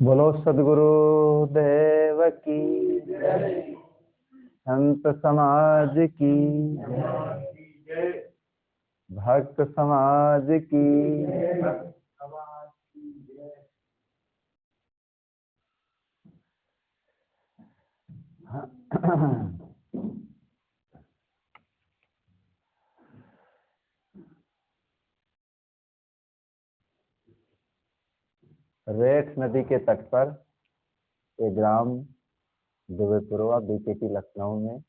बोलो सदगुरु देव की, संत समाज की, भक्त समाज की। रेठ नदी के तट पर एक ग्राम दुबेपुरवा बीकेटी लखनऊ में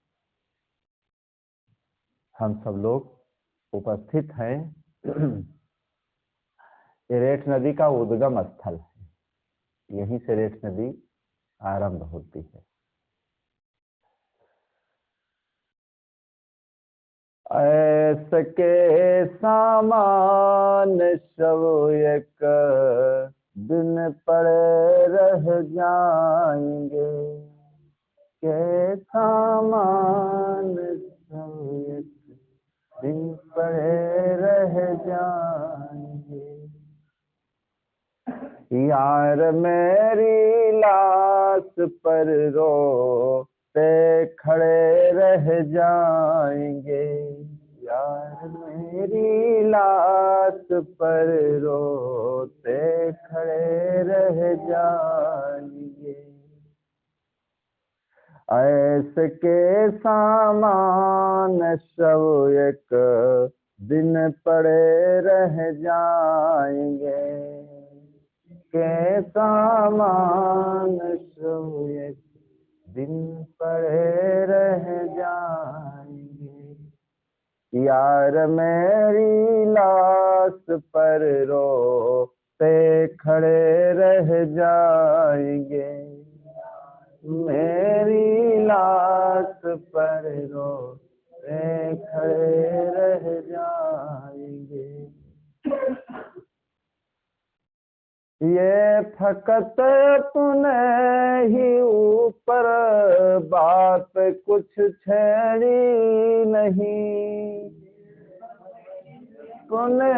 हम सब लोग उपस्थित हैं। ये रेठ नदी का उद्गम स्थल है, यहीं से रेठ नदी आरंभ होती है। ऐस के सामान सब एक दिन पड़े रह जाएंगे, के सामान सब एक दिन पड़े रह जाएंगे। यार मेरी लाश पर रोते खड़े रह जाएंगे, यार मेरी लाश पर रोते खड़े रह जाएंगे। ऐसे के सामान सब एक दिन पड़े रह जाएंगे, के सामान सब एक दिन पड़े रह जाएंगे। यार मेरी लाश पर रोते खड़े रह जाएंगे, मेरी लाश पर रोते खड़े रह जाएंगे। ये फकत तूने ही ऊपर बात कुछ छेड़ी नहीं, तूने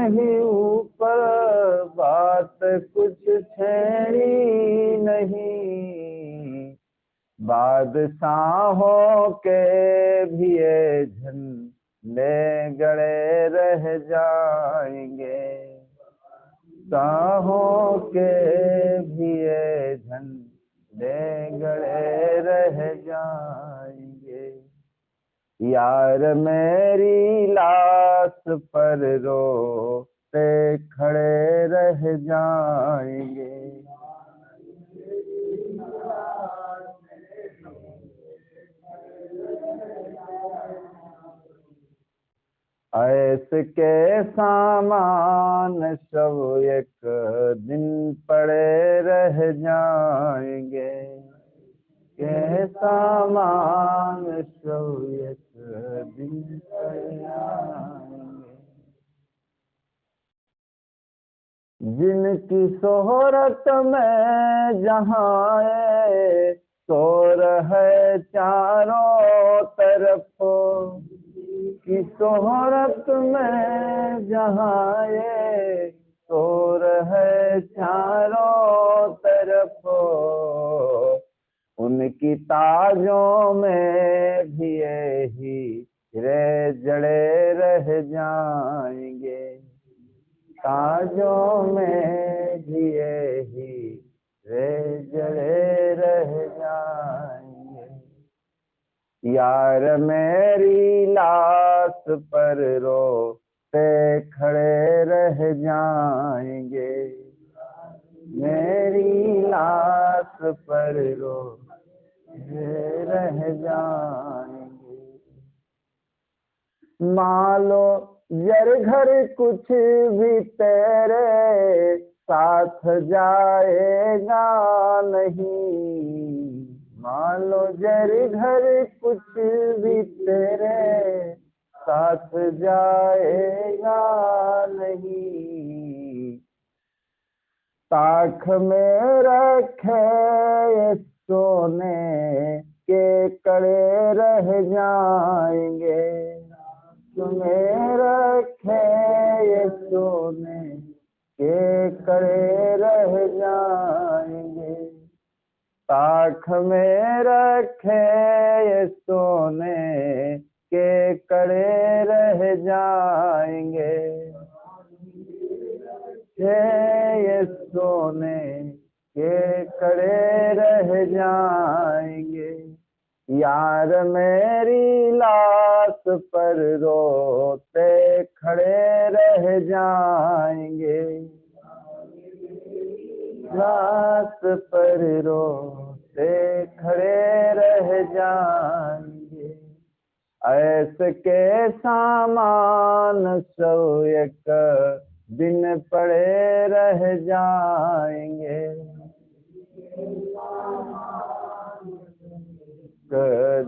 ही ऊपर बात कुछ छेड़ी नहीं। बादशाहों के भी ये झंडे गड़े रह जाएंगे, साहों के भी ये झंडे गड़े रह जाएंगे। यार मेरी लाश पर रोते खड़े रह जाएंगे, ऐसे के सामान सब एक दिन पड़े रह जाएंगे, के सामान सब एक दिन पड़े जाएंगे। जिनकी शोहरत में जहाँ शोर है चारों तरफ, की शोहरत में जहाँ ये शोर है चारों तरफ, उनकी ताजों में भी यही हीरे जड़े रह जाएंगे, ताजों में भी यही हीरे जड़े रह जाएंगे। यार मेरी लाश पर रोते खड़े रह जाएंगे, मेरी लाश पर रोते रह जाएंगे। मालो जर घर कुछ भी तेरे साथ जाएगा नहीं, मान लो जर घर कुछ भी तेरे साथ जाएगा नहीं। ताख में रखे सोने के कड़े रह जाएंगे, तुम्हें रखे सोने के कड़े रह जाएंगे। ताख में रखे ये सोने के कड़े रह जाएंगे। ये सोने के कड़े रह जाएंगे। यार मेरी लाश पर रोते खड़े रह जाएंगे। लाश पर रोते खड़े रह जाएंगे। ऐसे के सामान सब एक दिन पड़े रह जाएंगे।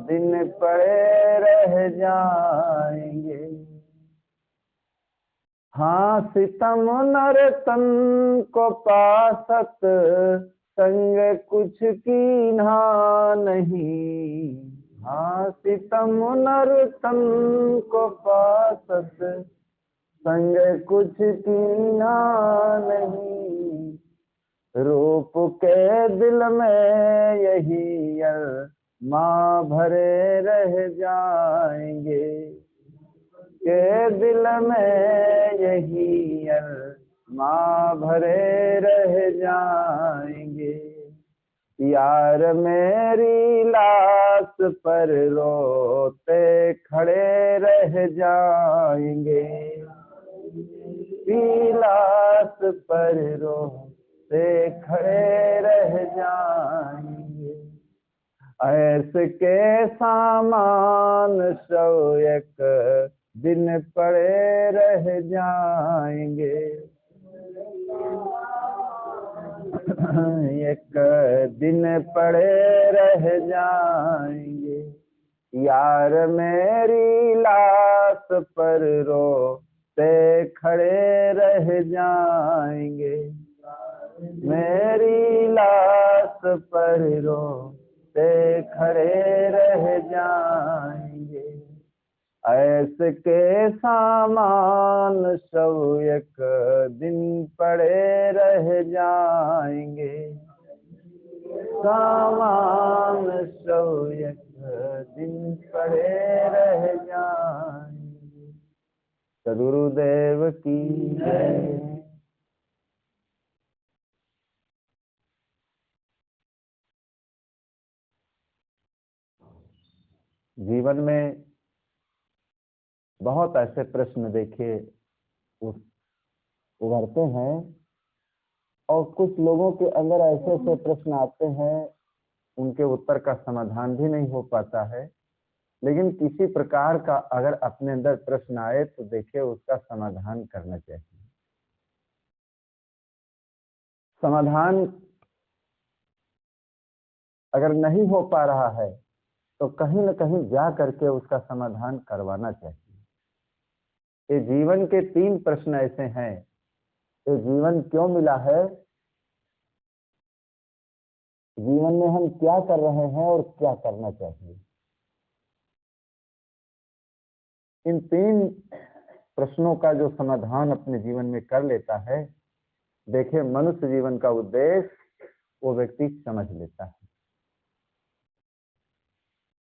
दिन पड़े रह जाएंगे। हाँ सितम नरतन को पासत संग कुछ कीन्हा नहीं। हाँ सितम नरतन को पासत संग कुछ कीन्हा नहीं। रूप के दिल में यही माँ भरे रह जाएंगे। के दिल में यही माँ भरे रह जाएंगे। यार मेरी लाश पर रोते खड़े रह जाएंगे। लाश पर रोते खड़े रह जाएंगे। ऐसे के सामान सब एक दिन पड़े रह जाएंगे। एक दिन पड़े रह जाएंगे। यार मेरी लाश पर रोते खड़े रह जाएंगे। मेरी लाश पर रोते खड़े रह जाएंगे। ऐसे के सामान सब एक दिन पड़े रह जाएंगे। सामान सब एक दिन पड़े रह जाएंगे। सद्गुरुदेव की जय। जीवन में बहुत ऐसे प्रश्न देखे उभरते हैं और कुछ लोगों के अंदर ऐसे ऐसे प्रश्न आते हैं उनके उत्तर का समाधान भी नहीं हो पाता है। लेकिन किसी प्रकार का अगर अपने अंदर प्रश्न आए तो देखिए उसका समाधान करना चाहिए। समाधान अगर नहीं हो पा रहा है तो कहीं न कहीं जा करके उसका समाधान करवाना चाहिए। ये जीवन के 3 प्रश्न ऐसे हैं। ये जीवन क्यों मिला है, जीवन में हम क्या कर रहे हैं और क्या करना चाहिए। इन 3 प्रश्नों का जो समाधान अपने जीवन में कर लेता है, देखिए मनुष्य जीवन का उद्देश्य वो व्यक्ति समझ लेता है।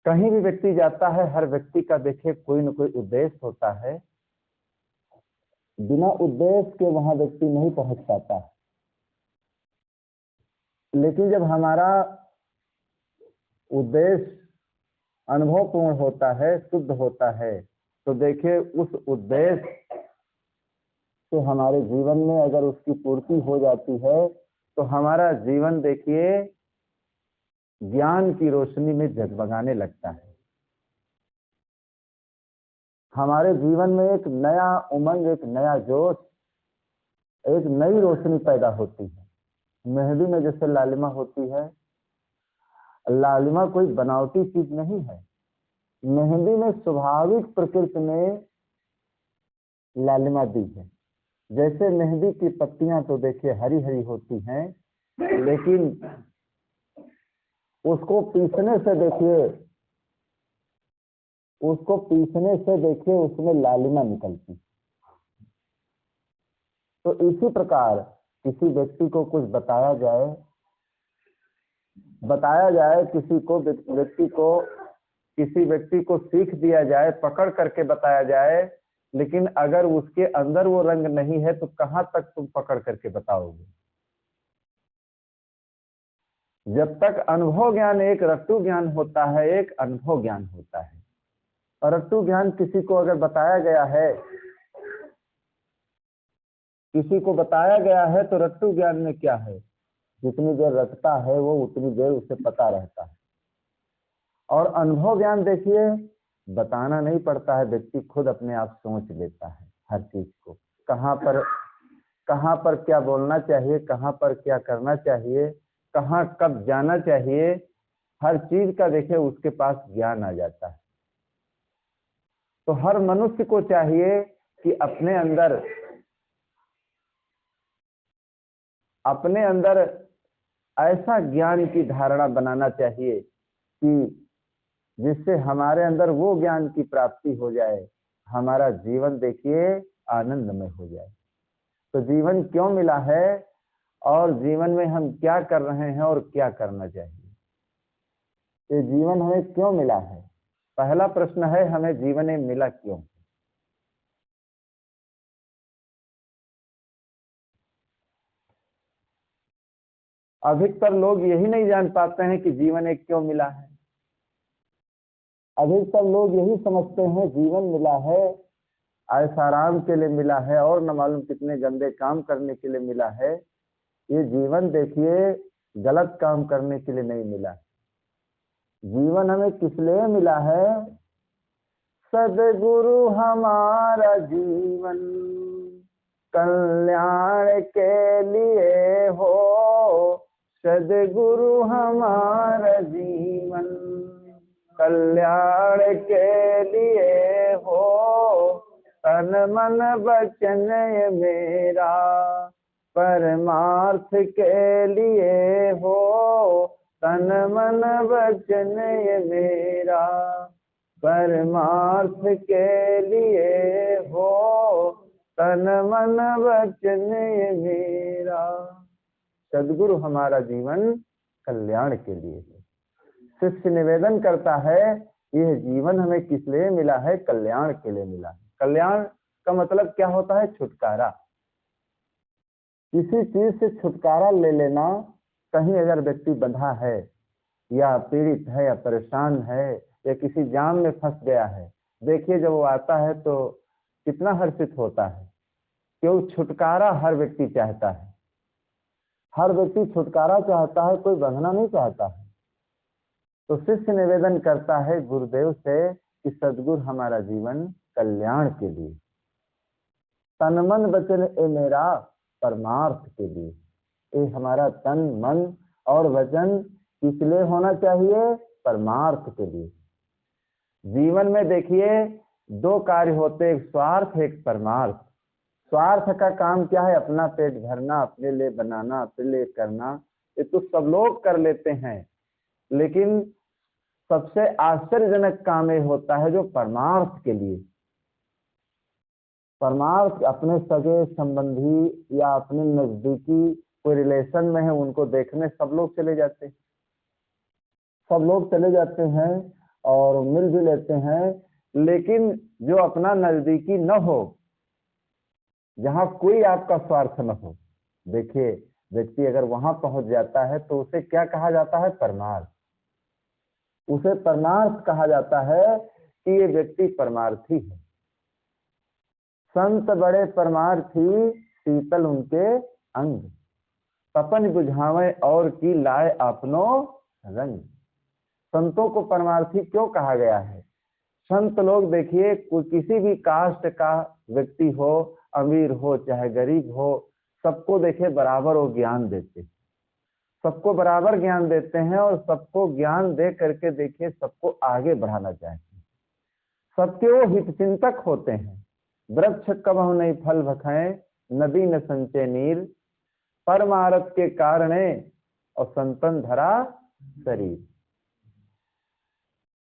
कहीं भी व्यक्ति जाता है, हर व्यक्ति का देखिए कोई न कोई उद्देश्य होता है। बिना उद्देश्य के वहां व्यक्ति नहीं पहुंच पाता है। लेकिन जब हमारा उद्देश्य अनुभवपूर्ण होता है, शुद्ध होता है, तो देखिए उस उद्देश्य तो हमारे जीवन में अगर उसकी पूर्ति हो जाती है तो हमारा जीवन देखिए ज्ञान की रोशनी में जगमगाने लगता है। हमारे जीवन में एक नया उमंग, एक नया जोश, एक नई रोशनी पैदा होती है। मेहंदी में जैसे लालिमा होती है, लालिमा कोई बनावटी चीज नहीं है। मेहंदी में स्वाभाविक प्रकृति में लालिमा दी है। जैसे मेहंदी की पत्तियां तो देखिए हरी हरी होती हैं, लेकिन उसको पीसने से देखिए उसमें लालिमा निकलती। तो इसी प्रकार किसी व्यक्ति को कुछ बताया जाए किसी व्यक्ति को सीख दिया जाए, पकड़ करके बताया जाए, लेकिन अगर उसके अंदर वो रंग नहीं है तो कहां तक तुम पकड़ करके बताओगे। जब तक अनुभव ज्ञान, एक रट्टू ज्ञान होता है, एक अनुभव ज्ञान होता है। और रट्टू ज्ञान किसी को अगर बताया गया है तो रट्टू ज्ञान में क्या है, जितनी देर रटता है वो उतनी देर उसे पता रहता है। और अनुभव ज्ञान देखिए, बताना नहीं पड़ता है, व्यक्ति खुद अपने आप सोच लेता है हर चीज को, कहाँ पर क्या बोलना चाहिए, कहाँ पर क्या करना चाहिए, कहाँ कब जाना चाहिए, हर चीज का देखिए उसके पास ज्ञान आ जाता है। तो हर मनुष्य को चाहिए कि अपने अंदर ऐसा ज्ञान की धारणा बनाना चाहिए कि जिससे हमारे अंदर वो ज्ञान की प्राप्ति हो जाए, हमारा जीवन देखिए आनंदमय हो जाए। तो जीवन क्यों मिला है और जीवन में हम क्या कर रहे हैं और क्या करना चाहिए। ये जीवन हमें क्यों मिला है, पहला प्रश्न है, हमें जीवन में मिला क्यों। अधिकतर लोग यही नहीं जान पाते हैं कि जीवन एक क्यों मिला है। अधिकतर लोग यही समझते हैं जीवन मिला है ऐशाराम के लिए मिला है और न मालूम कितने गंदे काम करने के लिए मिला है। ये जीवन देखिए गलत काम करने के लिए नहीं मिला। जीवन हमें किस लिए मिला है, सदगुरु हमारा जीवन कल्याण के लिए हो, सदगुरु हमारा जीवन कल्याण के लिए हो, तन मन वचन ये मेरा परमार्थ के लिए हो, तन मन वचन ये मेरा परमार्थ के लिए हो, तन मन वचन ये मेरा। सदगुरु हमारा जीवन कल्याण के लिए है। शिष्य निवेदन करता है, यह जीवन हमें किस लिए मिला है, कल्याण के लिए मिला है। कल्याण का मतलब क्या होता है, छुटकारा। किसी चीज से छुटकारा ले लेना। कहीं अगर व्यक्ति बंधा है या पीड़ित है या परेशान है या किसी जाम में फंस गया है, देखिए जब वो आता है तो कितना हर्षित होता है, क्यों छुटकारा हर व्यक्ति चाहता है। हर व्यक्ति छुटकारा चाहता है, कोई बंधना नहीं चाहता है। तो शिष्य निवेदन करता है गुरुदेव से कि सदगुरु हमारा जीवन कल्याण के लिए, तन मन वचन ए मेरा परमार्थ के लिए। ये हमारा तन मन और वचन किस लिए होना चाहिए, परमार्थ के लिए। जीवन में देखिए दो कार्य होते, एक स्वार्थ एक परमार्थ। स्वार्थ का काम क्या है, अपना पेट भरना, अपने लिए बनाना, अपने लिए करना, ये तो सब लोग कर लेते हैं। लेकिन सबसे आश्चर्यजनक काम ये होता है जो परमार्थ के लिए। परमार्थ अपने सगे संबंधी या अपने नजदीकी कोई रिलेशन में है, उनको देखने सब लोग चले जाते हैं, सब लोग चले जाते हैं और मिल भी लेते हैं। लेकिन जो अपना नजदीकी न हो, जहां कोई आपका स्वार्थ न हो, देखिए व्यक्ति अगर वहां पहुंच जाता है तो उसे क्या कहा जाता है, परमार्थ। उसे परमार्थ कहा जाता है कि ये व्यक्ति परमार्थी है। संत बड़े परमार्थी, शीतल उनके अंग, तपन बुझावे और की लाए अपनो रंग। संतों को परमार्थी क्यों कहा गया है। संत लोग देखिए किसी भी कास्ट का व्यक्ति हो, अमीर हो चाहे गरीब हो, सबको देखिए बराबर वो ज्ञान देते, सबको बराबर ज्ञान देते हैं और सबको ज्ञान दे करके देखिए सबको आगे बढ़ाना चाहते हैं। सबके वो हितचिंतक होते हैं। वृक्ष कबहु नहीं फल भखाए, नदी न संचे नीर, परमारथ के कारणे और संतन धरा शरीर।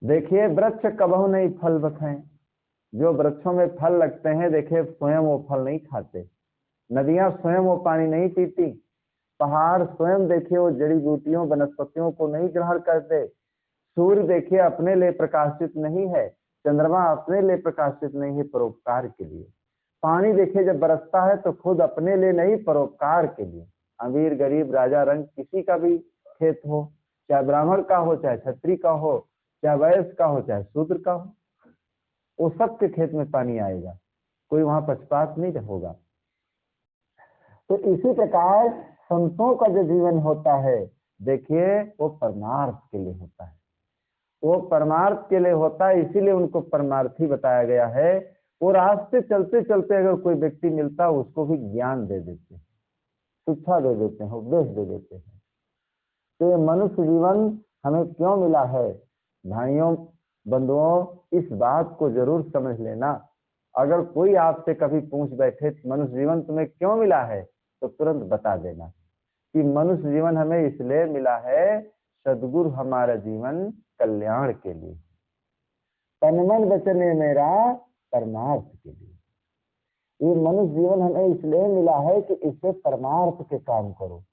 देखिए वृक्ष कबहु नहीं फल भखाए, जो वृक्षों में फल लगते हैं देखिए स्वयं वो फल नहीं खाते, नदियां स्वयं वो पानी नहीं पीती, पहाड़ स्वयं देखिए वो जड़ी बूटियों वनस्पतियों को नहीं ग्रहण करते, सूर्य देखिए अपने लिए प्रकाशित नहीं है, चंद्रमा अपने लिए प्रकाशित नहीं है, परोपकार के लिए। पानी देखिए जब बरसता है तो खुद अपने लिए नहीं, परोपकार के लिए। अमीर गरीब राजा रंग किसी का भी खेत हो, चाहे ब्राह्मण का हो, चाहे क्षत्रिय का हो, चाहे वैश्य का हो, चाहे शूद्र का हो, वो सबके खेत में पानी आएगा, कोई वहां पक्षपात नहीं होगा। तो इसी प्रकार संतों का जो जीवन होता है देखिए वो परमार्थ के लिए होता है, वो परमार्थ के लिए होता है, इसीलिए उनको परमार्थी बताया गया है। वो रास्ते चलते चलते अगर कोई व्यक्ति मिलता है उसको भी ज्ञान दे देते हैं, शिक्षा दे देते हैं, उपदेश दे देते हैं। तो ये मनुष्य जीवन हमें क्यों मिला है भाइयों बंधुओं, इस बात को जरूर समझ लेना। अगर कोई आपसे कभी पूछ बैठे मनुष्य जीवन तुम्हें क्यों मिला है, तो तुरंत बता देना कि मनुष्य जीवन हमें इसलिए मिला है, सदगुरु हमारा जीवन कल्याण के लिए, तन मन वचन मेरा परमार्थ के लिए। ये मनुष्य जीवन हमें इसलिए मिला है कि इससे परमार्थ के काम करो,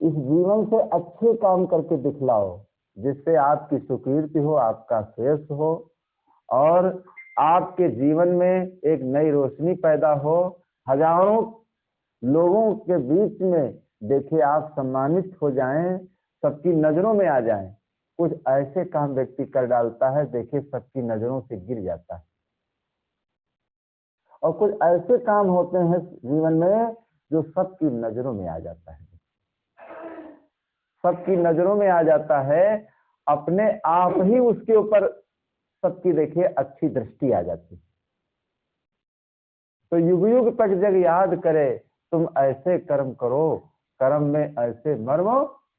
इस जीवन से अच्छे काम करके दिखलाओ, जिससे आपकी सुकीर्ति हो, आपका श्रेयस हो, और आपके जीवन में एक नई रोशनी पैदा हो, हजारों लोगों के बीच में देखिए आप सम्मानित हो जाएं, सबकी नजरों में आ जाएं। कुछ ऐसे काम व्यक्ति कर डालता है देखिए सबकी नजरों से गिर जाता है, और कुछ ऐसे काम होते हैं जीवन में जो सबकी नजरों में आ जाता है, सबकी नजरों में आ जाता है, अपने आप ही उसके ऊपर सबकी देखिए अच्छी दृष्टि आ जाती है। तो युग युग तक जग याद करे, तुम ऐसे कर्म करो, कर्म में ऐसे मर्म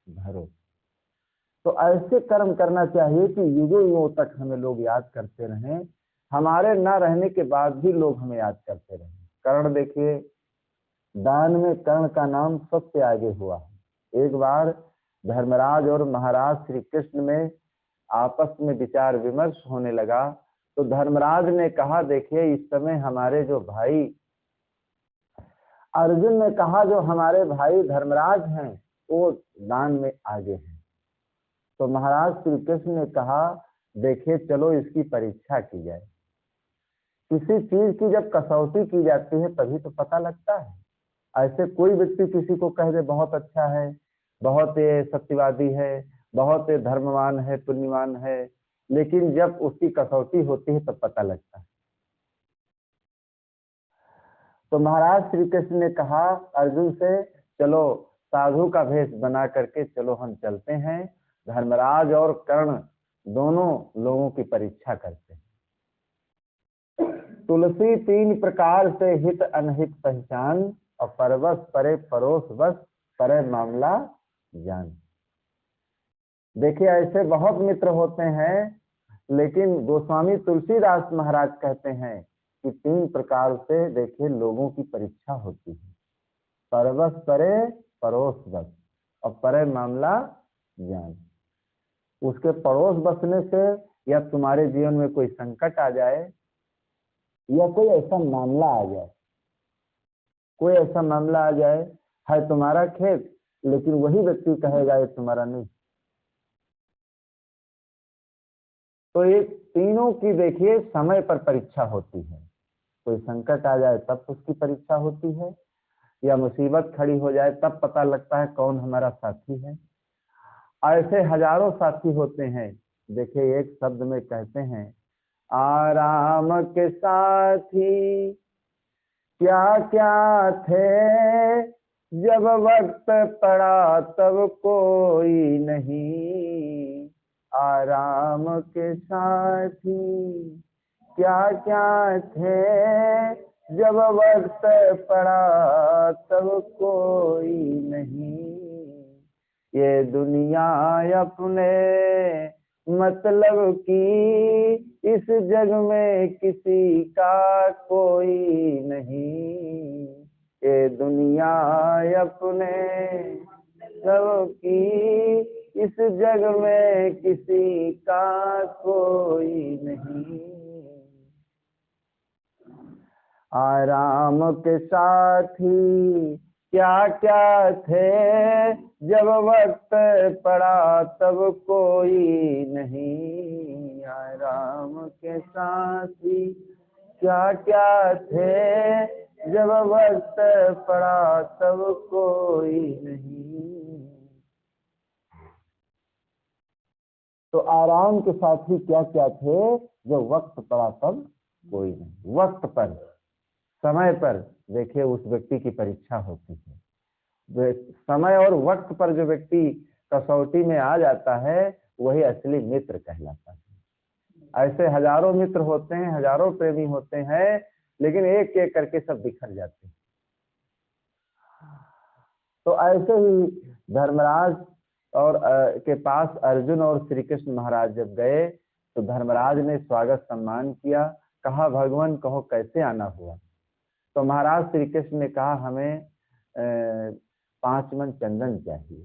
भरो। तो ऐसे कर्म करना चाहिए कि युगों युगों तक हमें लोग याद करते रहें, हमारे ना रहने के बाद भी लोग हमें याद करते रहें। कर्ण देखिए, दान में कर्ण का नाम सबसे आगे हुआ है। एक बार धर्मराज और महाराज श्री कृष्ण में आपस में विचार विमर्श होने लगा, तो धर्मराज ने कहा देखिए इस समय हमारे जो भाई, अर्जुन ने कहा जो हमारे भाई धर्मराज हैं वो दान में आगे हैं। तो महाराज श्री कृष्ण ने कहा देखिए चलो इसकी परीक्षा की जाए। किसी चीज की जब कसौटी की जाती है तभी तो पता लगता है। ऐसे कोई व्यक्ति किसी को कह दे बहुत अच्छा है, बहुत सत्यवादी है, बहुत धर्मवान है, पुण्यवान है, लेकिन जब उसकी कसौटी होती है तब पता लगता है। तो महाराज श्री कृष्ण ने कहा अर्जुन से चलो साधु का भेष बना करके चलो हम चलते हैं, धर्मराज और कर्ण दोनों लोगों की परीक्षा करते हैं। तुलसी तीन प्रकार से हित अनहित पहचान, और परवश परे परोस बस परे मामला जान। देखिए ऐसे बहुत मित्र होते हैं, लेकिन गोस्वामी तुलसीदास महाराज कहते हैं कि तीन प्रकार से देखिए लोगों की परीक्षा होती है, परवश परे परोस बस और परे मामला जान। उसके पड़ोस बसने से या तुम्हारे जीवन में कोई संकट आ जाए या कोई ऐसा मामला आ जाए, कोई ऐसा मामला आ जाए है तुम्हारा खेत, लेकिन वही व्यक्ति कहेगा ये तुम्हारा नहीं। तो ये तीनों की देखिए समय पर परीक्षा होती है। कोई संकट आ जाए तब उसकी परीक्षा होती है, या मुसीबत खड़ी हो जाए तब पता लगता है कौन हमारा साथी है। ऐसे हजारों साथी होते हैं। देखिए एक शब्द में कहते हैं, आराम के साथी क्या क्या थे, जब वक्त पड़ा तब कोई नहीं। आराम के साथी क्या क्या थे, जब वक्त पड़ा तब कोई नहीं। ये दुनिया अपने मतलब की, इस जग में किसी का कोई नहीं। ये दुनिया अपने मतलब की, इस जग में किसी का कोई नहीं। आराम के साथी क्या क्या थे, जब वक्त पड़ा तब कोई नहीं। आराम के साथी क्या क्या थे, जब वक्त पड़ा तब कोई नहीं। तो आराम के साथी क्या क्या थे, जब वक्त पड़ा तब कोई नहीं। वक्त पर, समय पर देखिए उस व्यक्ति की परीक्षा होती है। समय और वक्त पर जो व्यक्ति कसौटी में आ जाता है वही असली मित्र कहलाता है। ऐसे हजारों मित्र होते हैं, हजारों प्रेमी होते हैं, लेकिन एक एक करके सब बिखर जाते हैं। तो ऐसे ही धर्मराज और के पास अर्जुन और श्री कृष्ण महाराज जब गए तो धर्मराज ने स्वागत सम्मान किया। कहा भगवान कहो कैसे आना हुआ। तो महाराज श्री कृष्ण ने कहा हमें 5 मन चंदन चाहिए।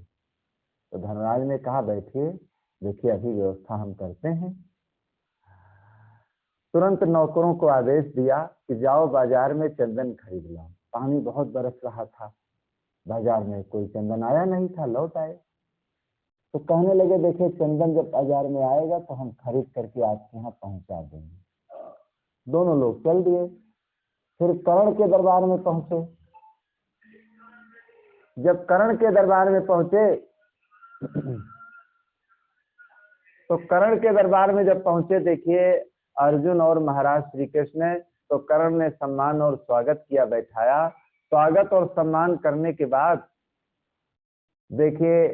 तो धर्मराज ने कहा बैठिए, देखिए अभी व्यवस्था हम करते हैं। तुरंत नौकरों को आदेश दिया कि जाओ बाजार में चंदन खरीद लाओ। पानी बहुत बरस रहा था, बाजार में कोई चंदन आया नहीं था, लौट आए। तो कहने लगे देखिए चंदन जब बाजार में आएगा तो हम खरीद करके आपके यहाँ पहुंचा देंगे। दोनों लोग चल दिए। फिर कर्ण के दरबार में पहुंचे। जब कर्ण के दरबार में पहुंचे तो कर्ण के दरबार में जब पहुंचे देखिए अर्जुन और महाराज श्री कृष्ण, तो कर्ण ने सम्मान और स्वागत किया, बैठाया। स्वागत और सम्मान करने के बाद देखिए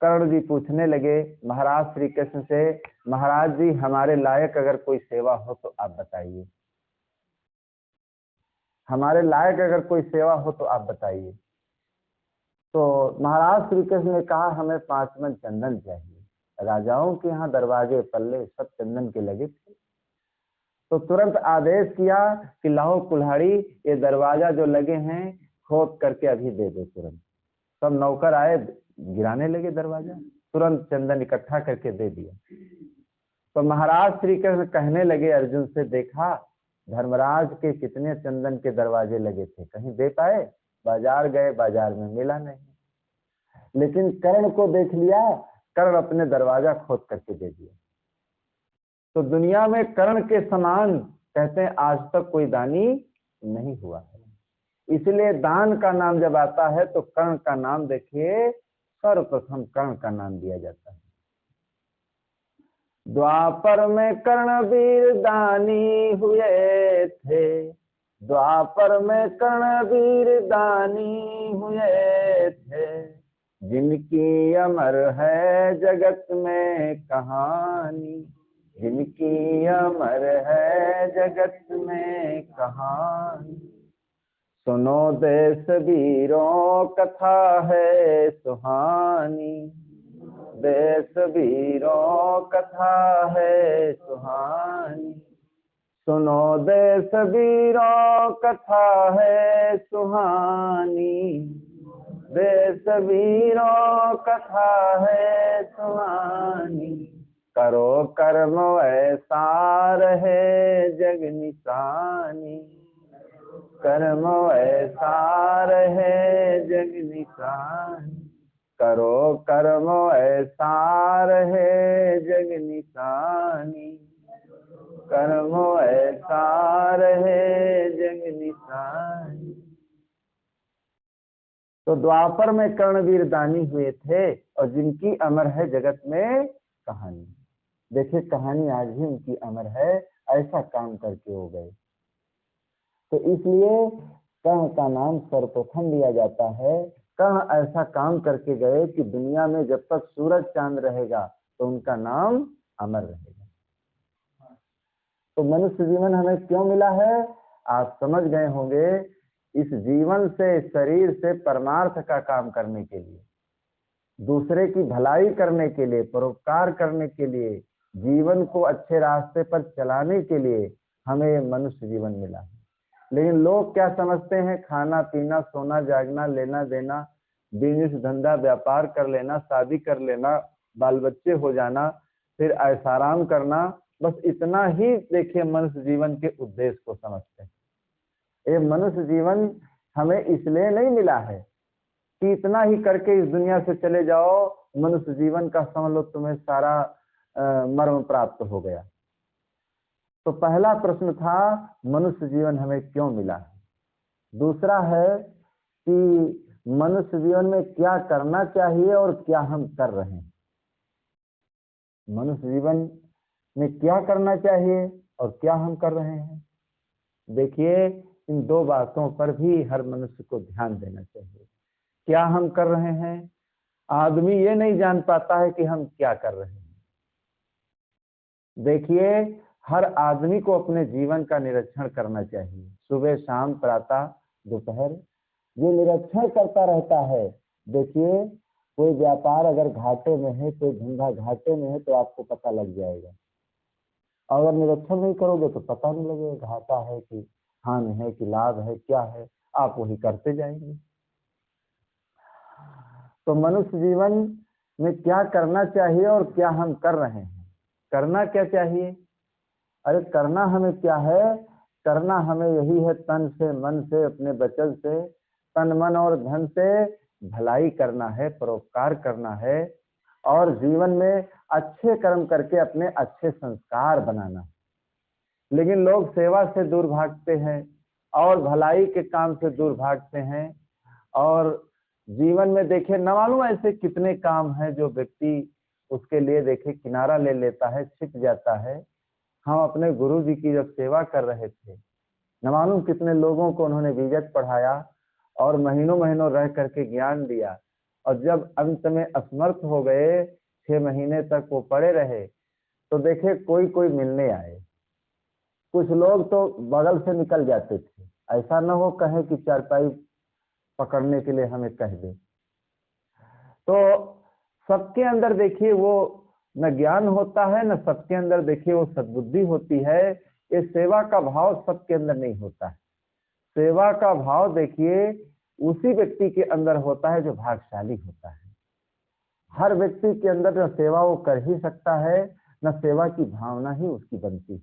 कर्ण जी पूछने लगे महाराज श्री कृष्ण से, महाराज जी हमारे लायक अगर कोई सेवा हो तो आप बताइए, हमारे लायक अगर कोई सेवा हो तो आप बताइए। तो महाराज श्री कृष्ण ने कहा हमें 5 मन चंदन चाहिए। राजाओं के यहाँ दरवाजे पल्ले सब चंदन के लगे थे। तो तुरंत आदेश किया कि लाओ कुल्हाड़ी, ये दरवाजा जो लगे हैं खोद करके अभी दे दो। तुरंत सब नौकर आए, गिराने लगे दरवाजा, तुरंत चंदन इकट्ठा करके दे दिया। तो महाराज श्री कृष्ण कहने लगे अर्जुन से, देखा धर्मराज के कितने चंदन के दरवाजे लगे थे, कहीं दे पाए? बाजार गए, बाजार में मिला नहीं। लेकिन कर्ण को देख लिया, कर्ण अपने दरवाजा खोद करके दे दिया। तो दुनिया में कर्ण के समान कहते हैं आज तक कोई दानी नहीं हुआ है। इसलिए दान का नाम जब आता है तो कर्ण का नाम देखिए सर्वप्रथम कर्ण का नाम दिया जाता है। द्वापर में कर्णवीर दानी हुए थे, द्वापर में कर्णवीर दानी हुए थे, जिनकी अमर है जगत में कहानी, जिनकी अमर है जगत में कहानी। सुनो देश वीरों कथा है सुहानी, देश वीरों कथा है सुहानी। सुनो देश वीरों कथा है सुहानी, देश वीरों कथा है सुहानी। करो कर्म ऐसा रहे जग निशानी, कर्म ऐसा रहे जग निशानी। करो कर्म ऐसा रहे जग निशानी, कर्म ऐसा रहे जग निशानी। तो द्वापर में कर्णवीर दानी हुए थे और जिनकी अमर है जगत में कहानी। देखिए कहानी आज भी उनकी अमर है, ऐसा काम करके हो गए। तो इसलिए कर्ण का नाम सर्वप्रथम लिया जाता है। कर्ण ऐसा काम करके गए कि दुनिया में जब तक सूरज चांद रहेगा तो उनका नाम अमर रहेगा। तो मनुष्य जीवन हमें क्यों मिला है आप समझ गए होंगे। इस जीवन से, शरीर से परमार्थ का काम करने के लिए, दूसरे की भलाई करने के लिए, परोपकार करने के लिए, जीवन को अच्छे रास्ते पर चलाने के लिए हमें मनुष्य जीवन मिला है। लेकिन लोग क्या समझते हैं, खाना पीना सोना जागना लेना देना, बिजनेस धंधा व्यापार कर लेना, शादी कर लेना, बाल बच्चे हो जाना, फिर ऐशाराम करना, बस इतना ही देखिए मनुष्य जीवन के उद्देश्य को समझते हैं। ये मनुष्य जीवन हमें इसलिए नहीं मिला है कि इतना ही करके इस दुनिया से चले जाओ, मनुष्य जीवन का समझ लो तुम्हें सारा मर्म प्राप्त हो गया। तो पहला प्रश्न था मनुष्य जीवन हमें क्यों मिला है। दूसरा है कि मनुष्य जीवन में क्या करना चाहिए और क्या हम कर रहे हैं। मनुष्य जीवन में क्या करना चाहिए और क्या हम कर रहे हैं। देखिए, इन दो बातों पर भी हर मनुष्य को ध्यान देना चाहिए। क्या हम कर रहे हैं, आदमी ये नहीं जान पाता है कि हम क्या कर रहे हैं। देखिए, हर आदमी को अपने जीवन का निरीक्षण करना चाहिए। सुबह शाम प्रातः दोपहर ये निरीक्षण करता रहता है। देखिए, कोई व्यापार अगर घाटे में है, कोई धंधा घाटे में है, तो आपको पता लग जाएगा। अगर निरीक्षण नहीं करोगे तो पता नहीं लगेगा घाटा है कि हानि है कि लाभ है, क्या है, आप वही करते जाएंगे। तो मनुष्य जीवन में क्या करना चाहिए और क्या हम कर रहे हैं। करना क्या चाहिए? अरे करना हमें क्या है, करना हमें यही है, तन से मन से अपने वचन से, तन मन और धन से भलाई करना है, परोपकार करना है और जीवन में अच्छे कर्म करके अपने अच्छे संस्कार बनाना है। लेकिन लोग सेवा से दूर भागते हैं और भलाई के काम से दूर भागते हैं। और जीवन में देखे न मालूम ऐसे कितने काम हैं जो व्यक्ति उसके लिए देखे किनारा ले लेता है, छिप जाता है। हम अपने गुरु जी की जब सेवा कर रहे थे, न मालूम कितने लोगों को उन्होंने बीजक पढ़ाया और महीनों महीनों रह करके ज्ञान दिया, और जब अंत में असमर्थ हो गए, 6 महीने तक वो पड़े रहे, तो देखे कोई कोई मिलने आए। कुछ लोग तो बगल से निकल जाते थे, ऐसा न हो कहे कि चारपाई पकड़ने के लिए हमें कह दे। तो सबके अंदर देखिए वो न ज्ञान होता है, न सबके अंदर देखिए वो सद्बुद्धि होती है। ये सेवा का भाव सबके अंदर नहीं होता है। सेवा का भाव देखिए उसी व्यक्ति के अंदर होता है जो भाग्यशाली होता है। हर व्यक्ति के अंदर न सेवा वो कर ही सकता है, न सेवा की भावना ही उसकी बनती है।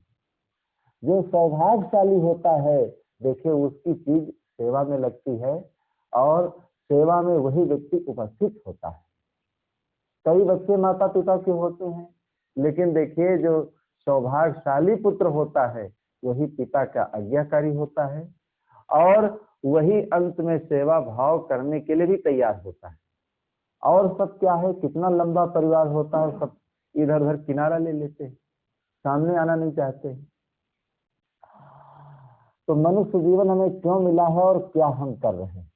जो सौभाग्यशाली होता है, देखिए उसकी चीज सेवा में लगती है और सेवा में वही व्यक्ति उपस्थित होता है। कई बच्चे माता पिता के होते हैं, लेकिन देखिए जो सौभाग्यशाली पुत्र होता है वही पिता का आज्ञाकारी होता है और वही अंत में सेवा भाव करने के लिए भी तैयार होता है। और सब क्या है, कितना लंबा परिवार होता है, सब इधर उधर किनारा ले लेते हैं, सामने आना नहीं चाहते हैं। तो मनुष्य जीवन हमें क्यों मिला है और क्या हम कर रहे हैं।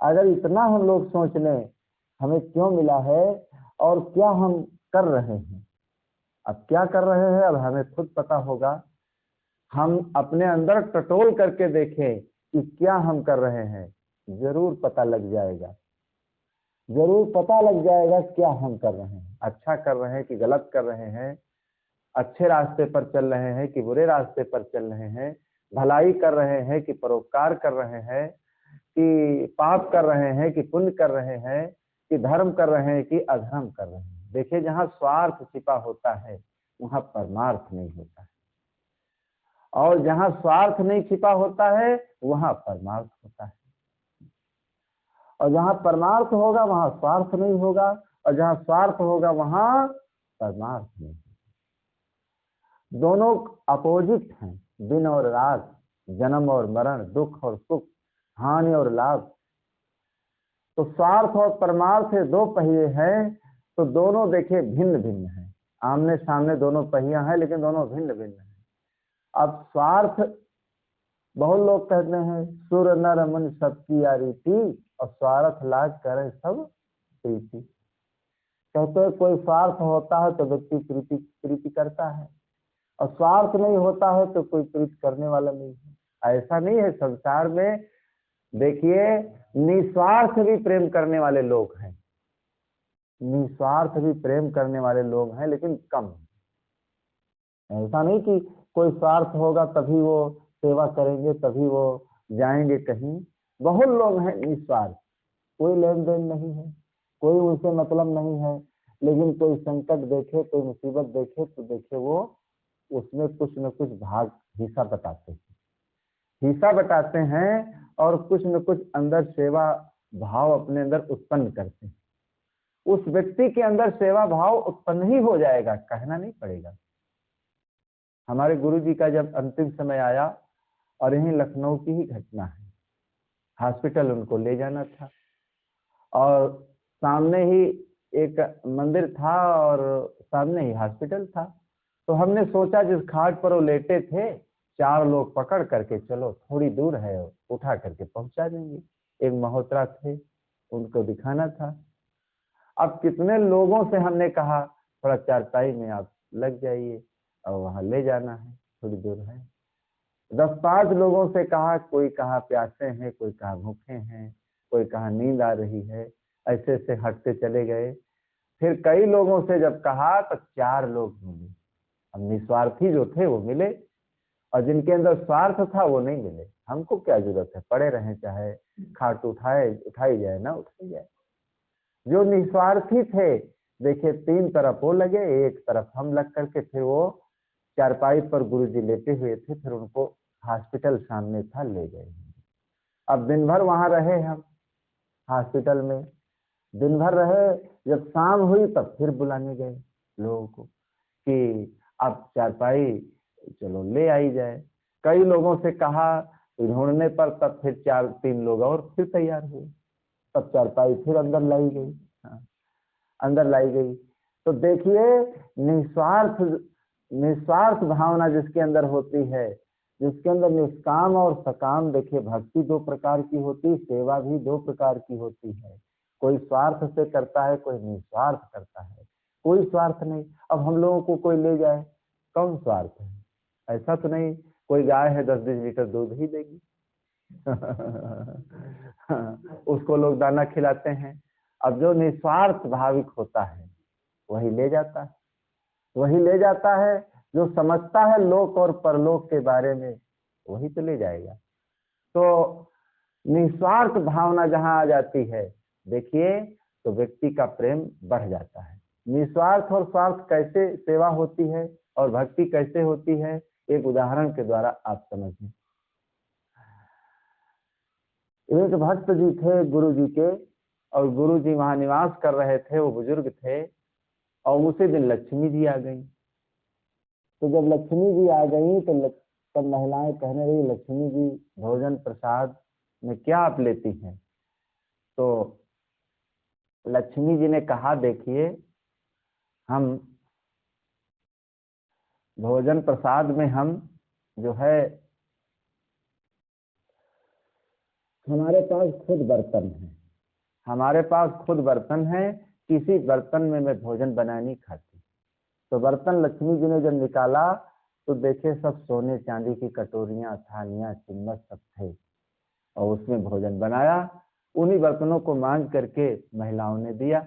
अगर इतना हम लोग सोच लें हमें क्यों मिला है और क्या हम कर रहे हैं। अब क्या कर रहे हैं अब हमें खुद पता होगा। हम अपने अंदर टटोल करके देखें कि क्या हम कर रहे हैं, जरूर पता लग जाएगा। जरूर पता लग जाएगा क्या हम कर रहे हैं, अच्छा कर रहे हैं कि गलत कर रहे हैं, अच्छे रास्ते पर चल रहे हैं कि बुरे रास्ते पर चल रहे हैं, भलाई कर रहे हैं कि परोपकार कर रहे हैं, कि पाप कर रहे हैं कि पुण्य कर रहे हैं, कि धर्म कर रहे हैं कि अधर्म कर रहे हैं। देखिए, जहां स्वार्थ छिपा होता है वहां परमार्थ नहीं होता है, और जहां स्वार्थ नहीं छिपा होता है वहां परमार्थ होता है। और जहां परमार्थ होगा वहां स्वार्थ नहीं होगा, और जहां स्वार्थ होगा वहां परमार्थ नहीं होगा। दोनों अपोजिट हैं, दिन और रात, जन्म और मरण, दुख और सुख, हानि और लाभ। तो स्वार्थ और परमार्थ दो पहिए हैं, तो दोनों देखिए भिन्न भिन्न हैं। आमने सामने दोनों पहिया हैं लेकिन दोनों भिन्न भिन्न हैं। अब स्वार्थ, बहुत लोग कहते हैं सुर नर मन सबकी यारी थी और स्वार्थ लाज करे सब प्रीति। कहते हैं कोई स्वार्थ होता है तो व्यक्ति प्रीति करता है, और स्वार्थ नहीं होता है तो कोई प्रीति करने वाला नहीं है। ऐसा नहीं है संसार में। देखिए, निस्वार्थ भी प्रेम करने वाले लोग हैं, निस्वार्थ भी प्रेम करने वाले लोग हैं, लेकिन कम। ऐसा नहीं कि कोई स्वार्थ होगा तभी वो सेवा करेंगे, तभी वो जाएंगे कहीं। बहुत लोग हैं निस्वार्थ, कोई लेन देन नहीं है, कोई उनसे मतलब नहीं है, लेकिन कोई संकट देखे, कोई मुसीबत देखे तो देखे वो उसमें कुछ न कुछ भाग हिस्सा बताते हैं। हिस्सा बटाते हैं और कुछ न कुछ अंदर सेवा भाव अपने अंदर उत्पन्न करते हैं। उस व्यक्ति के अंदर सेवा भाव उत्पन्न ही हो जाएगा, कहना नहीं पड़ेगा। हमारे गुरुजी का जब अंतिम समय आया, और यही लखनऊ की ही घटना है, हॉस्पिटल उनको ले जाना था और सामने ही एक मंदिर था और सामने ही हॉस्पिटल था। तो हमने सोचा जिस खाट पर वो लेटे थे 4 लोग पकड़ करके चलो थोड़ी दूर है, उठा करके पहुंचा देंगे। एक महोत्रा थे, उनको दिखाना था। अब कितने लोगों से हमने कहा थोड़ा चारपाई में आप लग जाइए और वहां ले जाना है, थोड़ी दूर है। 10-5 लोगों से कहा, कोई कहा प्यासे हैं, कोई कहा भूखे हैं, कोई कहा नींद आ रही है, ऐसे ऐसे हटते चले गए। फिर कई लोगों से जब कहा तो 4 लोग मिले। अब निस्वार्थी जो थे वो मिले और जिनके अंदर स्वार्थ था वो नहीं मिले। हमको क्या जरूरत है, पड़े रहें, चाहे खाट उठाई जाए ना उठाई जाए। जो निस्वार्थी थे, देखिए 3 तरफ वो लगे, एक तरफ हम लग करके, फिर वो चारपाई पर गुरुजी लेटे हुए थे, फिर उनको हॉस्पिटल सामने था, ले गए। अब दिन भर वहां रहे हम हॉस्पिटल में, दिन भर रहे। जब शाम हुई तब फिर बुलाने गए लोगों को कि आप चारपाई चलो ले आई जाए। कई लोगों से कहा ढूंढने पर, तब फिर 3 लोग और फिर तैयार हुए, तब चारपाई फिर अंदर लाई गई। हाँ, अंदर लाई गई। तो देखिए निस्वार्थ भावना जिसके अंदर होती है, जिसके अंदर निष्काम और सकाम, देखिए भक्ति 2 प्रकार की होती, सेवा भी 2 प्रकार की होती है। कोई स्वार्थ से करता है, कोई निस्वार्थ करता है। कोई स्वार्थ नहीं। अब हम लोगों को कोई ले जाए, कौन स्वार्थ है? ऐसा तो नहीं कोई गाय है 10-20 लीटर दूध ही देगी। उसको लोग दाना खिलाते हैं। अब जो निस्वार्थ भाविक होता है वही ले जाता है, वही ले जाता है। जो समझता है लोक और परलोक के बारे में, वही तो ले जाएगा। तो निस्वार्थ भावना जहां आ जाती है, देखिए तो व्यक्ति का प्रेम बढ़ जाता है। निस्वार्थ और स्वार्थ कैसे सेवा होती है और भक्ति कैसे होती है, एक उदाहरण के द्वारा आप समझें। एक भक्त जी थे गुरु जी के, और गुरु जी वहां निवास कर रहे थे, वो बुजुर्ग थे। और उसी दिन लक्ष्मी जी आ गई। तो जब लक्ष्मी जी आ गई तो तब महिलाएं कहने लगी, लक्ष्मी जी भोजन प्रसाद में क्या आप लेती हैं? तो लक्ष्मी जी ने कहा, देखिए हम भोजन प्रसाद में हम जो है, हमारे पास खुद बर्तन है, हमारे पास खुद बर्तन है, किसी बर्तन में मैं भोजन बना नहीं खाती। तो बर्तन लक्ष्मी जी ने जब निकाला तो देखे सब सोने चांदी की कटोरियां, थालियां, चम्मच सब थे, और उसमें भोजन बनाया। उन्हीं बर्तनों को मांज करके महिलाओं ने दिया।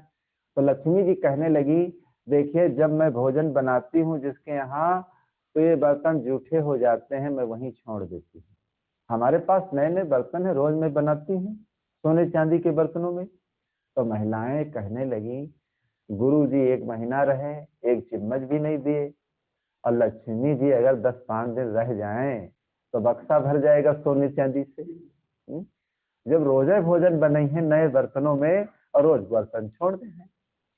तो लक्ष्मी जी कहने लगी, देखिए जब मैं भोजन बनाती हूँ जिसके यहाँ, तो ये बर्तन जूठे हो जाते हैं, मैं वहीं छोड़ देती हूँ। हमारे पास नए नए बर्तन है, रोज मैं बनाती हूँ सोने चांदी के बर्तनों में। तो महिलाएं कहने लगी, गुरु जी 1 महीना रहे, 1 चम्मच भी नहीं दिए, और लक्ष्मी जी अगर 10-5 दिन रह जाएं तो बक्सा भर जाएगा सोने चांदी से। जब रोजे भोजन बने हैं नए बर्तनों में और रोज बर्तन छोड़ दे हैं,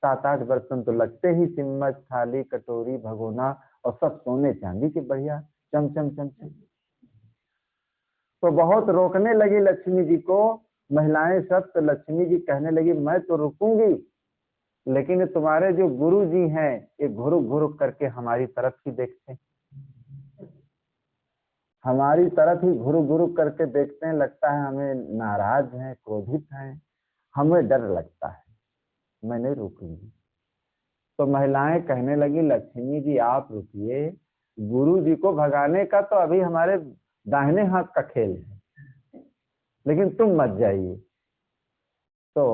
7-8 बर्तन तो लगते ही, चम्मच, थाली, कटोरी, भगोना, और सब सोने चांदी के बढ़िया चमचम चमचम। तो बहुत रोकने लगी लक्ष्मी जी को महिलाएं सब। तो लक्ष्मी जी कहने लगी, मैं तो रुकूंगी, लेकिन तुम्हारे जो गुरु जी हैं ये घुरुक घुरुक करके हमारी तरफ ही देखते हैं, हमारी तरफ ही घुरुक घुरुक करके देखते हैं। लगता है हमें नाराज हैं, क्रोधित हैं, हमें डर लगता है, मैं नहीं रुकूंगी। तो महिलाएं कहने लगी, लक्ष्मी जी आप रुकिए, गुरु जी को भगाने का तो अभी हमारे दाहिने हाथ का खेल है, लेकिन तुम मत जाइए। तो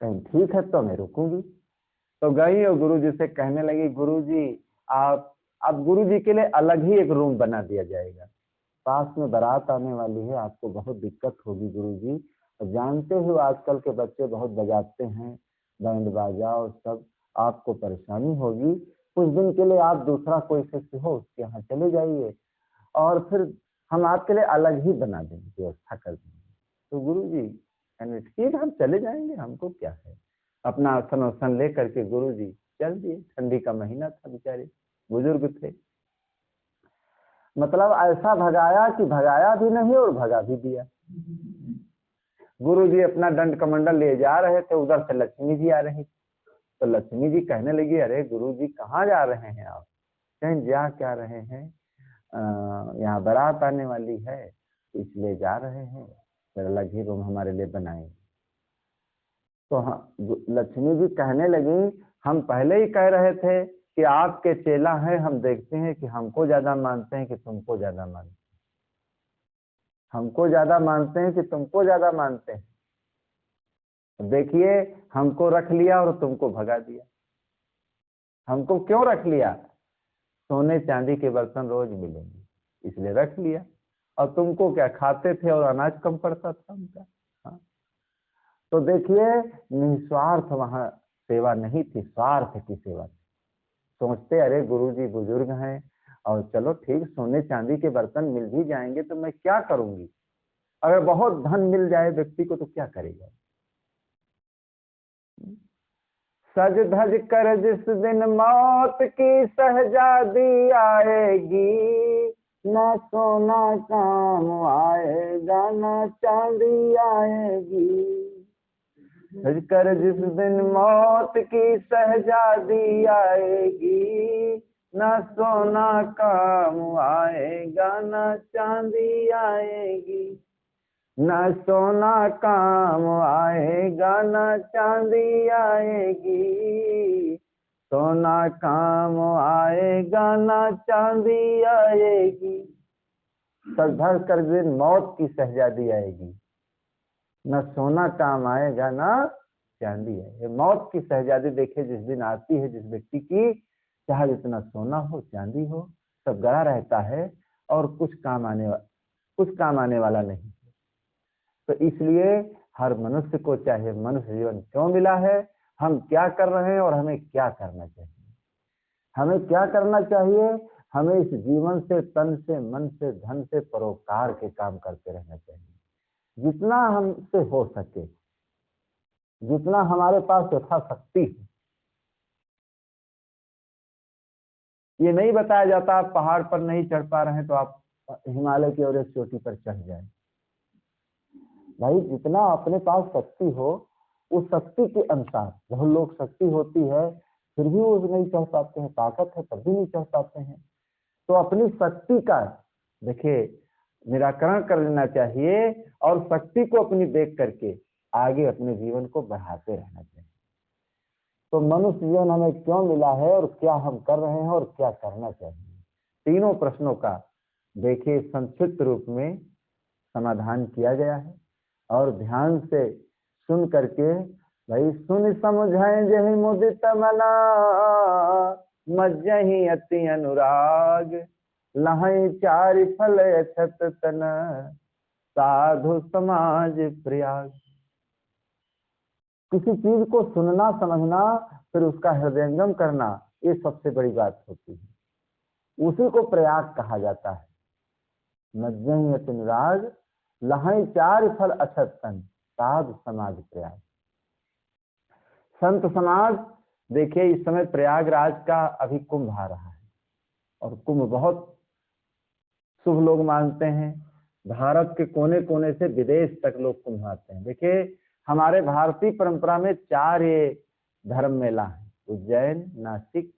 कहीं ठीक है, तो मैं रुकूंगी। तो गई और गुरुजी से कहने लगी, गुरुजी आप, अब गुरुजी के लिए अलग ही एक रूम बना दिया जाएगा, पास में बारात आने वाली है, आपको बहुत दिक्कत होगी गुरुजी, और जानते हो आजकल के बच्चे बहुत बजाते हैं बैंड बाजा और सब, आपको परेशानी होगी। कुछ दिन के लिए आप दूसरा कोई शिष्य हो उसके यहाँ चले जाइए, और फिर हम आपके लिए अलग ही बना देंगे, व्यवस्था कर देंगे। तो गुरु जी कहने ठीक हम चले जाएंगे, हमको क्या है। अपना आसन वासन ले करके गुरु जी चल दिए। ठंडी का महीना था, बेचारे बुजुर्ग थे। मतलब ऐसा भगाया कि भगाया भी नहीं और भगा भी दिया। गुरु जी अपना दंड कमंडल ले जा रहे थे, उधर से लक्ष्मी जी आ रही। तो लक्ष्मी जी कहने लगी, अरे गुरु जी कहाँ जा रहे हैं आप। कहीं जा क्या रहे हैं, यहाँ बारात आने वाली है इसलिए जा रहे हैं, फिर अलग ही रूम हमारे लिए बनाए। तो लक्ष्मी जी कहने लगी, हम पहले ही कह रहे थे कि आपके चेला हैं, हम देखते हैं कि हमको ज्यादा मानते हैं कि तुमको ज्यादा मानते हैं, हमको ज्यादा मानते हैं कि तुमको ज्यादा मानते हैं। देखिए हमको रख लिया और तुमको भगा दिया। हमको क्यों रख लिया, सोने चांदी के बर्तन रोज मिलेंगे इसलिए रख लिया। और तुमको क्या, खाते थे और अनाज कम पड़ता था उनका। हाँ। तो देखिए निस्वार्थ वहां सेवा नहीं थी, स्वार्थ की सेवा थी। सोचते अरे गुरुजी बुजुर्ग हैं और चलो ठीक सोने चांदी के बर्तन मिल भी जाएंगे तो मैं क्या करूंगी, अगर बहुत धन मिल जाए व्यक्ति को तो क्या करेगा। सज धज कर जिस दिन मौत की शहजादी आएगी, ना सोना काम आएगा ना चांदी आएगी। सज कर जिस दिन मौत की शहजादी आएगी, ना सोना काम आएगा ना चांदी आएगी। न सोना काम आएगा न चांदी आएगी, सोना काम आएगा न चांदी आएगी। सजधर कर दिन मौत की शहजादी आएगी, न सोना काम आएगा न चांदी आएगी। मौत की शहजादी देखे जिस दिन आती है जिस व्यक्ति की, चाहे जितना सोना हो चांदी हो सब गड़ा रहता है और कुछ काम आने वाला नहीं। तो इसलिए हर मनुष्य को चाहे मनुष्य जीवन क्यों मिला है, हम क्या कर रहे हैं और हमें क्या करना चाहिए। हमें क्या करना चाहिए, हमें इस जीवन से तन से मन से धन से परोपकार के काम करते रहना चाहिए। जितना हमसे हो सके, जितना हमारे पास यथाशक्ति है। ये नहीं बताया जाता आप पहाड़ पर नहीं चढ़ पा रहे हैं तो आप हिमालय की और एक चोटी पर चढ़ जाए। भाई जितना अपने पास शक्ति हो उस शक्ति के अनुसार, बहुत लोग शक्ति होती है फिर भी वो नहीं चढ़ पाते हैं, ताकत है तब भी नहीं चढ़ पाते हैं। तो अपनी शक्ति का देखिए निराकरण कर लेना चाहिए और शक्ति को अपनी देख करके आगे अपने जीवन को बढ़ाते रहना चाहिए। तो मनुष्य जीवन हमें क्यों मिला है और क्या हम कर रहे हैं और क्या करना चाहिए, तीनों प्रश्नों का देखिए संक्षिप्त रूप में समाधान किया गया है। और ध्यान से सुन करके भाई सुन समझाएं जही मुदित मना, मज्जही अति अनुराग, लहई चारि फल अछत तन, साधु समाज प्रयाग। किसी चीज को सुनना समझना फिर उसका हृदयंगम करना ये सबसे बड़ी बात होती है, उसी को प्रयाग कहा जाता है। मज्जही अति अनुराग, लहई चारि फल अछत तन, साधु समाज प्रयाग। संत समाज देखिए इस समय प्रयागराज का अभी कुंभ आ रहा है और कुंभ बहुत शुभ लोग मानते हैं। भारत के कोने कोने से विदेश तक लोग कुंभ आते हैं। देखिए हमारे भारतीय परंपरा में 4 ये धर्म मेला है, उज्जैन, नासिक,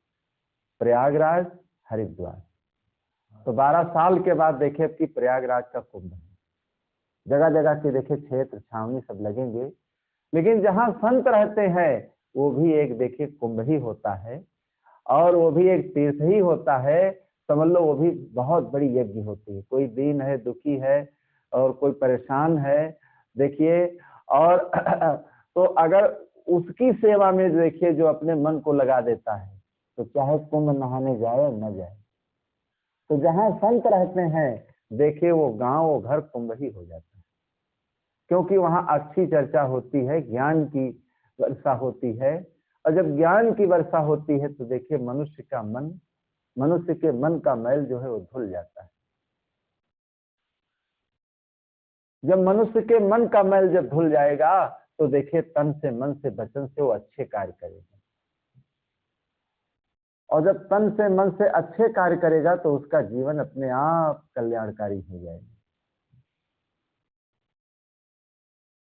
प्रयागराज, हरिद्वार। तो 12 साल के बाद देखिए कि प्रयागराज का कुंभ है। जगह जगह के देखिए क्षेत्र छावनी सब लगेंगे, लेकिन जहां संत रहते हैं वो भी एक देखिए कुंभ ही होता है और वो भी एक तीर्थ ही होता है। समझ लो वो भी बहुत बड़ी यज्ञ होती है। कोई दीन है, दुखी है और कोई परेशान है देखिए, और तो अगर उसकी सेवा में देखिए जो अपने मन को लगा देता है तो चाहे कुंभ नहाने जाए न जाए, तो जहां संत रहते हैं देखिए वो गांव वो घर कुंभ ही हो जाता है, क्योंकि वहां अच्छी चर्चा होती है, ज्ञान की वर्षा होती है। और जब ज्ञान की वर्षा होती है तो देखिए मनुष्य के मन का मैल जो है वो धुल जाता है। जब मनुष्य के मन का मैल जब धुल जाएगा तो देखिए तन से, मन से, वचन से वो अच्छे कार्य करेगा। और जब तन से, मन से अच्छे कार्य करेगा तो उसका जीवन अपने आप कल्याणकारी हो जाएगा।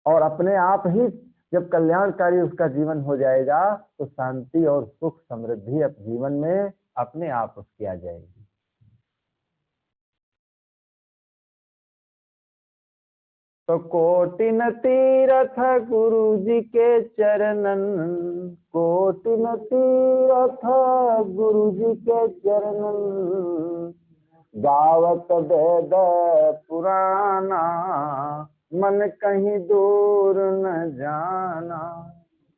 और अपने आप ही जब कल्याणकारी उसका जीवन हो जाएगा तो शांति और सुख समृद्धि अब जीवन में अपने आप उसकी आ जाएगी। तो कोटिन तीरथ गुरु जी के चरणन, कोटिन तीरथ गुरु जी के चरणन, गावत वेद पुराना, मन कहीं दूर न जाना,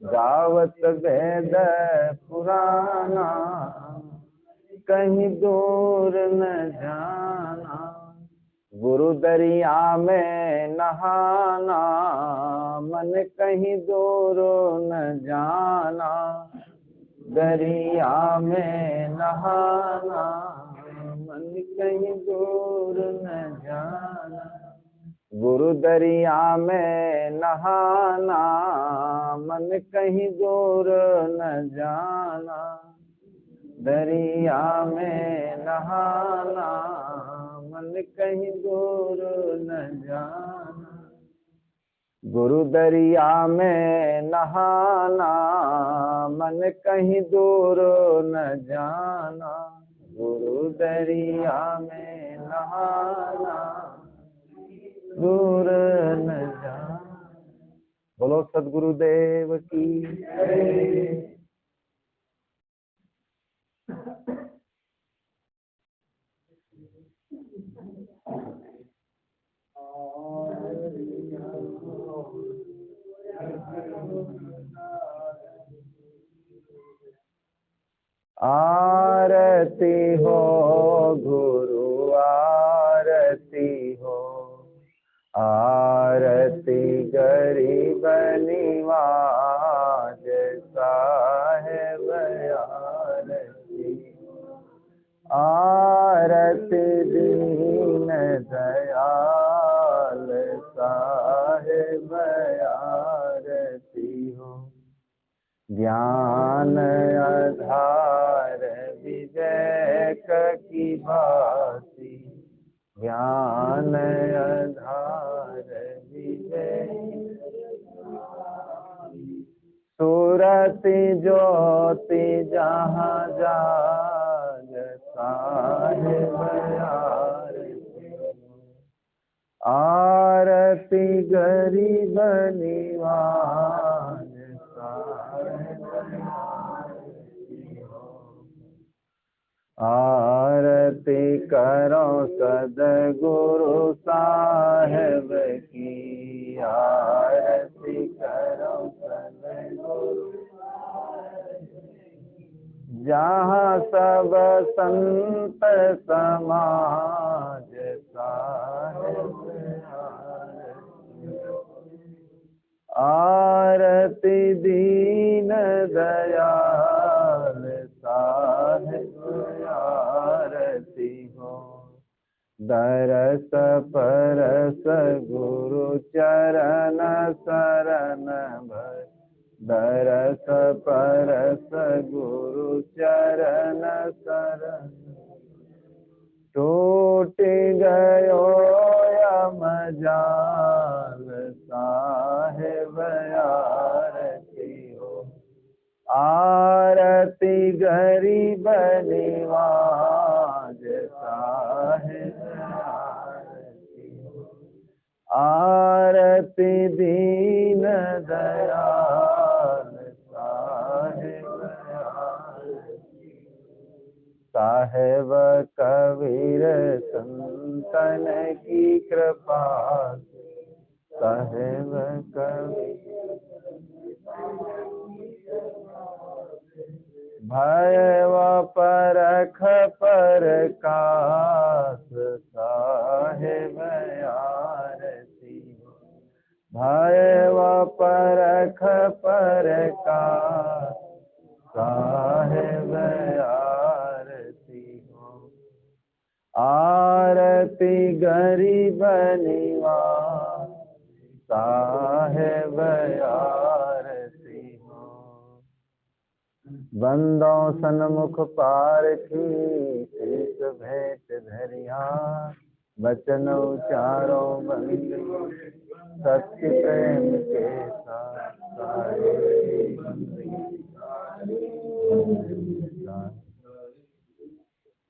गावत वेद पुराना, कहीं दूर न जाना, गुरु दरिया में नहाना, मन कहीं दूर न जाना, दरिया में नहाना, मन कहीं दूर न जाना, गुरु दरिया में नहाना, मन कहीं दूर न जाना, दरिया में नहाना, मन कहीं दूर न जाना, गुरु दरिया में नहाना, मन कहीं दूर न जाना, गुरु दरिया में नहाना, दूर न जाना। बोलो सद्गुरुदेव की। आरती हो गुरु आरती हो, आरती गरीब निवाज साहेब आरती, आरती दीन दयाल साहेब आरती हो, ज्ञान आधार विवेक की भांति, ज्ञान आधार विवेक, सूरति ज्योति जहाँ जाग साहिब आरती, आरती गरीब निवाज आरती करो सद्गुरु साहेब की, आरती करो सद्गुरु, जहाँ सब संत समाज साहेब आरती दीन दयाल साहेब आरती हो, दरस परस गुरु चरण शरण भज, दरस परस गुरु चरण शरण, टूट गयो यम जाल साहेब आरती हो, आरती गरीब निवाज साहेब आरती हो, आरती दीन दयाल साहेब आरती, साहेब कबीर संतन की कृपा, साहेब कबीर भयव परख परकास साहेब आरती हो, भयव परख परकास साहेब आरती हो, आरती गरीब निवाज साहेब आरती हो। बंदों सन्मुख पारखी शीश भेंट धरिया, वचन उचारो बंदे सत्य प्रेम के साथ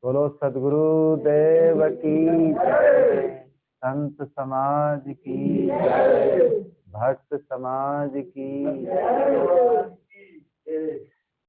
बोलो सद्गुरु देव की जय, संत समाज की जय, भक्त समाज की जय।